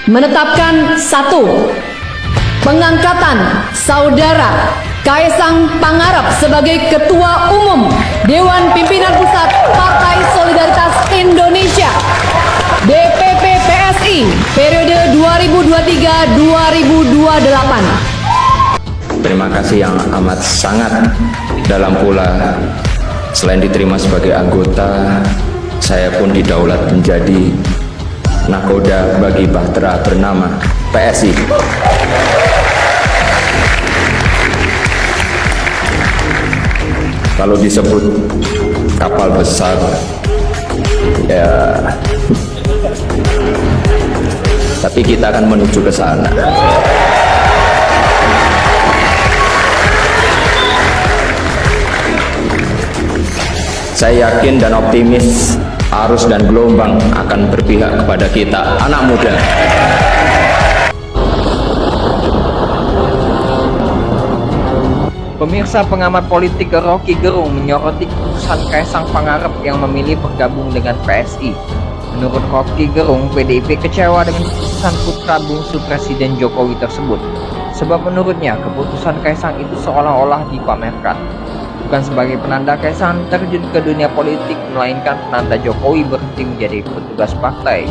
menetapkan satu, pengangkatan Saudara Kaesang Pangarep sebagai Ketua Umum Dewan Pimpinan Pusat Partai Solidaritas Indonesia DPP PSI periode 2023-2028. Terima kasih yang amat sangat dalam pula. Selain diterima sebagai anggota, saya pun didaulat menjadi nakoda bagi bahtera bernama PSI. Kalau disebut kapal besar, ya, tapi kita akan menuju ke sana. Saya yakin dan optimis arus dan gelombang akan berpihak kepada kita, anak muda. Pemirsa, pengamat politik Rocky Gerung menyoroti keputusan Kaesang Pangarep yang memilih bergabung dengan PSI. Menurut Rocky Gerung, PDIP kecewa dengan keputusan putra bungsu Presiden Jokowi tersebut. Sebab menurutnya, keputusan Kaesang itu seolah-olah dipamerkan. Bukan sebagai penanda Kaesang terjun ke dunia politik, melainkan penanda Jokowi berhenti menjadi petugas partai.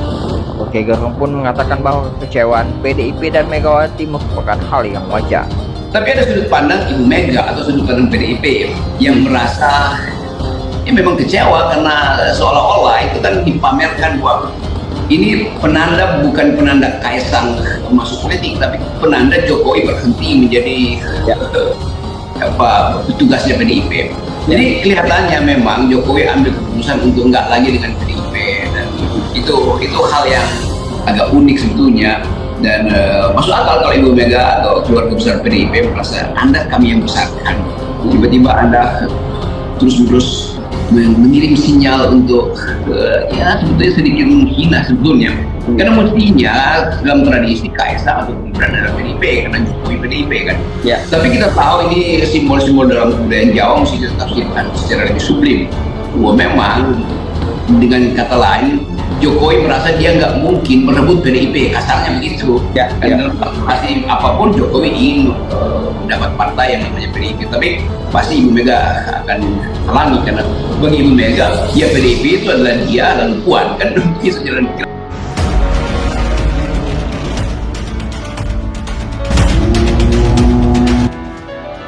Rocky Gerung pun mengatakan bahwa kekecewaan PDIP dan Megawati merupakan hal yang wajar. Tapi ada sudut pandang Ibu Mega atau sudut pandang PDIP yang merasa memang kecewa karena seolah-olah itu kan dipamerkan bahwa ini penanda, bukan penanda Kaesang masuk politik, tapi penanda Jokowi berhenti menjadi petugasnya PDIP. Jadi kelihatannya memang Jokowi ambil keputusan untuk nggak lagi dengan PDIP, dan itu hal yang agak unik sebetulnya. Dan masuk akal kalau Ibu Mega atau keluarga besar PDIP merasa Anda kami yang besarkan, tiba-tiba Anda terus-menerus mengirim sinyal untuk ya sebetulnya sedikit menghina sebetulnya. Karena mestinya dalam tradisi Kaesang atau berada dalam PDIP karena Jokowi PDIP kan. Ya. Tapi kita tahu ini simbol-simbol dalam kebudayaan Jawa mesti ditafsirkan secara lebih sublim. Wah, memang dengan kata lain Jokowi merasa dia nggak mungkin merebut PDIP, kasarnya begitu. Ya, dan pasti apapun Jokowi ingin mendapat partai yang namanya PDIP, tapi pasti Ibu Mega akan halangi karena bagi Ibu Mega ya PDIP itu adalah dia dan Puan kan itu jalan.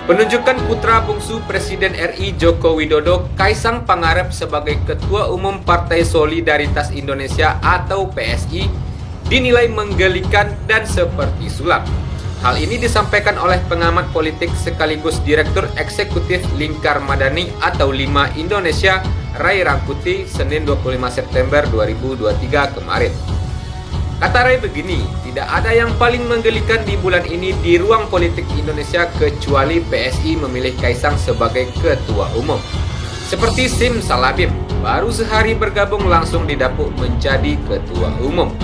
Penunjukan putra bungsu Presiden RI Joko Widodo, Kaesang Pangarep sebagai Ketua Umum Partai Solidaritas Indonesia atau PSI dinilai menggelikan dan seperti sulap. Hal ini disampaikan oleh pengamat politik sekaligus Direktur Eksekutif Lingkar Madani atau Lima Indonesia, Ray Rangkuti, Senin 25 September 2023 kemarin. Kata Ray begini, tidak ada yang paling menggelikan di bulan ini di ruang politik Indonesia kecuali PSI memilih Kaesang sebagai Ketua Umum. Seperti Sim Salabim, baru sehari bergabung langsung didapuk menjadi Ketua Umum.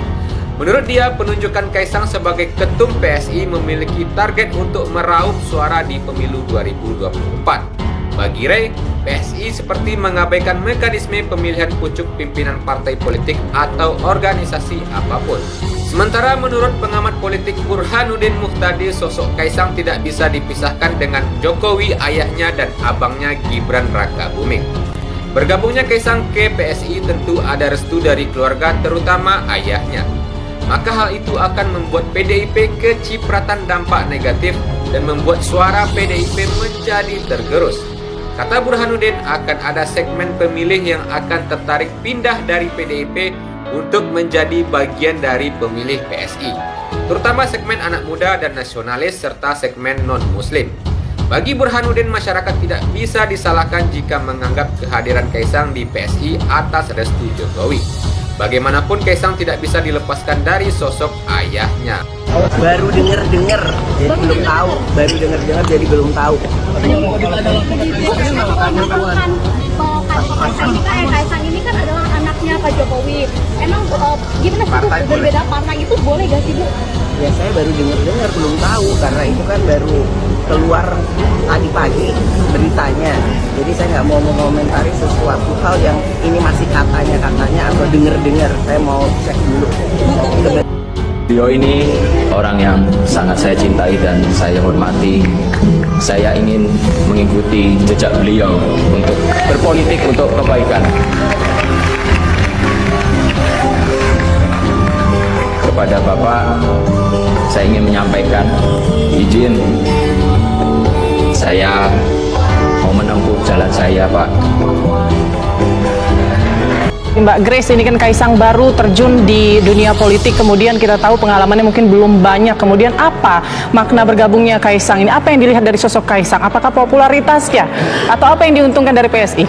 Menurut dia, penunjukan Kaesang sebagai Ketum PSI memiliki target untuk meraup suara di pemilu 2024. Bagi Ray, PSI seperti mengabaikan mekanisme pemilihan pucuk pimpinan partai politik atau organisasi apapun. Sementara menurut pengamat politik Burhanuddin Muhtadi, sosok Kaesang tidak bisa dipisahkan dengan Jokowi, ayahnya dan abangnya Gibran Rakabuming. Bergabungnya Kaesang ke PSI tentu ada restu dari keluarga, terutama ayahnya. Maka hal itu akan membuat PDIP kecipratan dampak negatif dan membuat suara PDIP menjadi tergerus. Kata Burhanuddin, akan ada segmen pemilih yang akan tertarik pindah dari PDIP untuk menjadi bagian dari pemilih PSI, terutama segmen anak muda dan nasionalis serta segmen non-muslim. Bagi Burhanuddin, masyarakat tidak bisa disalahkan jika menganggap kehadiran Kaesang di PSI atas restu Jokowi. Bagaimanapun Kaesang tidak bisa dilepaskan dari sosok ayahnya. Baru dengar jadi belum tahu. Jadi belum tahu. Kaesang ini kan adalah anaknya Pak Jokowi. Emang gimana sih Bu, berbeda partai itu boleh gak sih Bu? Ya saya baru dengar belum tahu karena itu kan baru keluar tadi pagi beritanya. Jadi saya nggak mau mengomentari sesuatu hal yang ini masih katanya atau dengar. Saya mau cek dulu. Beliau ini orang yang sangat saya cintai dan saya hormati. Saya ingin mengikuti jejak beliau untuk berpolitik untuk kebaikan. Kepada Bapak, saya ingin menyampaikan izin saya mau menempuh jalan saya, Pak. Mbak Grace, ini kan Kaisang baru terjun di dunia politik, kemudian kita tahu pengalamannya mungkin belum banyak. Kemudian apa makna bergabungnya Kaisang ini? Apa yang dilihat dari sosok Kaisang? Apakah popularitasnya? Atau apa yang diuntungkan dari PSI?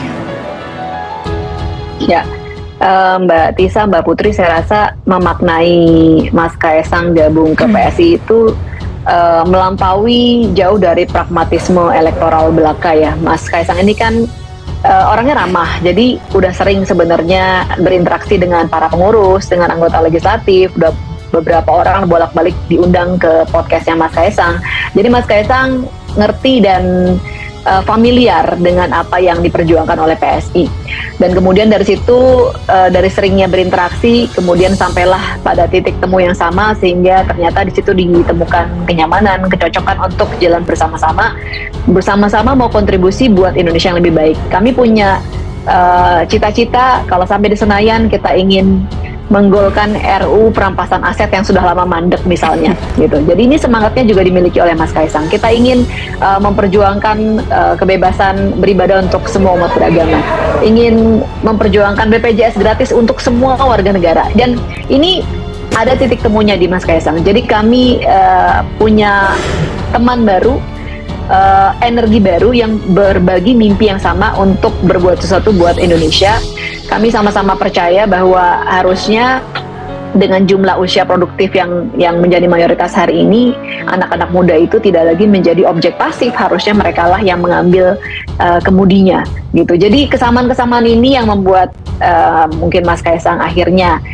Ya, Mbak Tisa, Mbak Putri, saya rasa memaknai Mas Kaisang gabung ke PSI itu melampaui jauh dari pragmatisme elektoral belaka ya. Mas Kaisang ini kan orangnya ramah, jadi udah sering sebenarnya berinteraksi dengan para pengurus, dengan anggota legislatif, udah beberapa orang bolak-balik diundang ke podcastnya Mas Kaisang. Jadi Mas Kaisang ngerti dan familiar dengan apa yang diperjuangkan oleh PSI. Dan kemudian dari situ, dari seringnya berinteraksi, kemudian sampailah pada titik temu yang sama, sehingga ternyata di situ ditemukan kenyamanan, kecocokan untuk jalan bersama-sama mau kontribusi buat Indonesia yang lebih baik. Kami punya cita-cita kalau sampai di Senayan kita ingin menggolkan RU perampasan aset yang sudah lama mandek misalnya gitu. Jadi ini semangatnya juga dimiliki oleh Mas Kaisang. Kita ingin memperjuangkan kebebasan beribadah untuk semua umat beragama. Ingin memperjuangkan BPJS gratis untuk semua warga negara. Dan ini ada titik temunya di Mas Kaisang. Jadi kami punya teman baru, energi baru yang berbagi mimpi yang sama untuk berbuat sesuatu buat Indonesia. Kami sama-sama percaya bahwa harusnya dengan jumlah usia produktif yang menjadi mayoritas hari ini, anak-anak muda itu tidak lagi menjadi objek pasif, harusnya mereka lah yang mengambil kemudinya gitu. Jadi kesamaan-kesamaan ini yang membuat mungkin Mas Kaisang akhirnya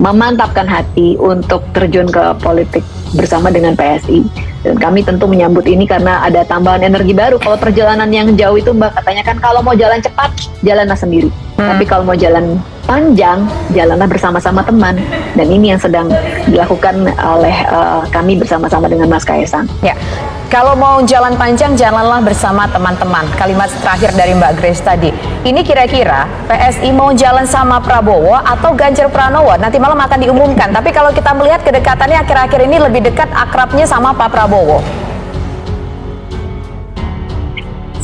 memantapkan hati untuk terjun ke politik bersama dengan PSI. Dan kami tentu menyambut ini karena ada tambahan energi baru. Kalau perjalanan yang jauh itu Mbak, katanya kan kalau mau jalan cepat, jalanlah sendiri. Tapi kalau mau jalan panjang, jalanlah bersama-sama teman. Dan ini yang sedang dilakukan oleh kami bersama-sama dengan Mas Kaisang. Ya, kalau mau jalan panjang, jalanlah bersama teman-teman. Kalimat terakhir dari Mbak Grace tadi. Ini kira-kira PSI mau jalan sama Prabowo atau Ganjar Pranowo? Nanti malam akan diumumkan. Tapi kalau kita melihat kedekatannya akhir-akhir ini lebih dekat akrabnya sama Pak Prabowo.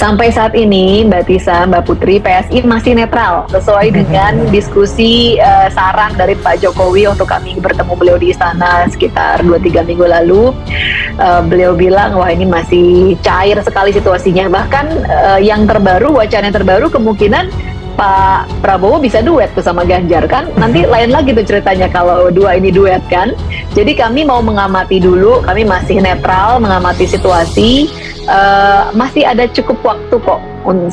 Sampai saat ini, Mbak Tisa, Mbak Putri, PSI masih netral sesuai dengan diskusi saran dari Pak Jokowi untuk kami bertemu beliau di istana sekitar 2-3 minggu lalu. Beliau bilang, wah ini masih cair sekali situasinya. Bahkan yang terbaru, wacana yang terbaru kemungkinan Pak Prabowo bisa duet tuh sama Ganjar kan. Nanti lain lagi tuh ceritanya kalau dua ini duet kan. Jadi kami mau mengamati dulu, kami masih netral mengamati situasi. Masih ada cukup waktu kok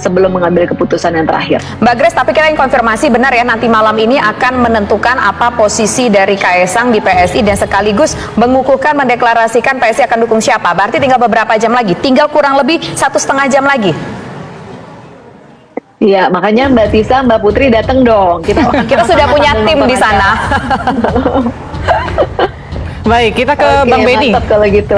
sebelum mengambil keputusan yang terakhir. Mbak Grace, tapi kita yang konfirmasi benar ya, nanti malam ini akan menentukan apa posisi dari Kaisang di PSI dan sekaligus mengukuhkan, mendeklarasikan PSI akan dukung siapa. Berarti tinggal beberapa jam lagi, tinggal kurang lebih 1,5 jam lagi. Iya, makanya Mbak Tisa, Mbak Putri datang dong. Kita sudah punya tim di sana. Baik, kita ke Bang Benny. Mantap kalau gitu.